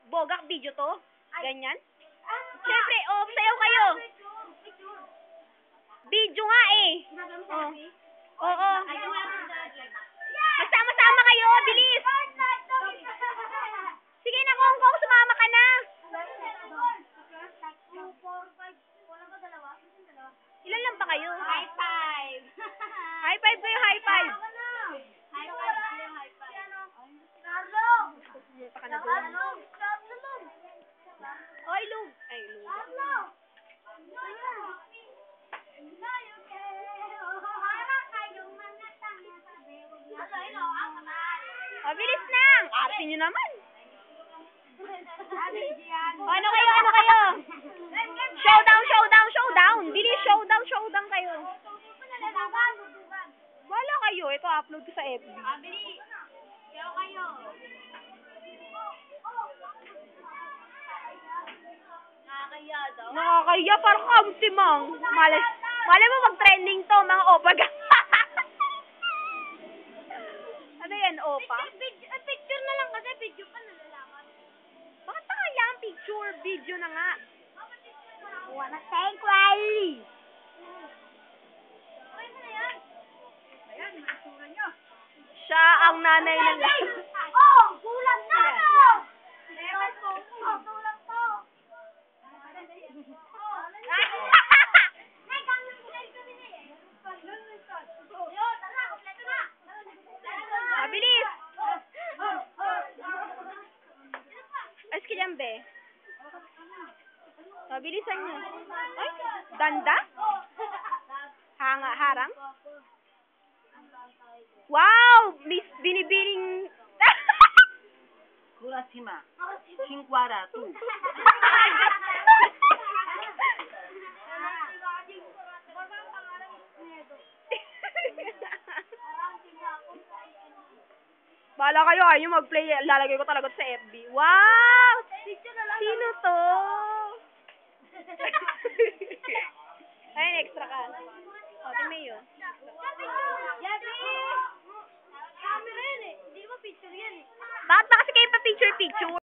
Bogak video to? Ganyan? Siyempre, oh, sayaw kayo. Video nga eh. Oh. Oo. Magsama-sama kayo, bilis. Sige na, Kongkong, sumama ka na. Ilan lang ba kayo? High five. High five kayo, high five. High five. Pumunta ka na doon. Oy, Lug. Ay, Lug. Oh, bilis na. Arte nyo naman. Ano kayo, ano kayo? Showdown. Bilis, showdown kayo. Wala kayo. Ito, upload ko sa FB. Bilis. Sayaw kayo. Nakakaya daw. Nakakaya, parang kaunti, mang. Malay mo mag-trending to, mga opag. Ano yan, opa? Picture na lang kasi video pa nalalaman. Bakit pa kaya ang picture? Video na nga. Wanna thank Riley. Siya ang nanay ng lahat. Oh, kulang na to. Kulang to. Bilis! Ayos ka dyan, be. Bilisan nyo. Ay, danda? Harang? Wow! Binibining... Kurashima. Shinkwara, tu. Bahala kayo, ayaw nyo mag-play. Lalagay ko talaga sa FB. Wow! Sino to? Ayun, extra ka. O, tingnan yun. Camera yan eh. Hindi mo picture yan eh. Bakit ba kasi kayo pa picture-picture?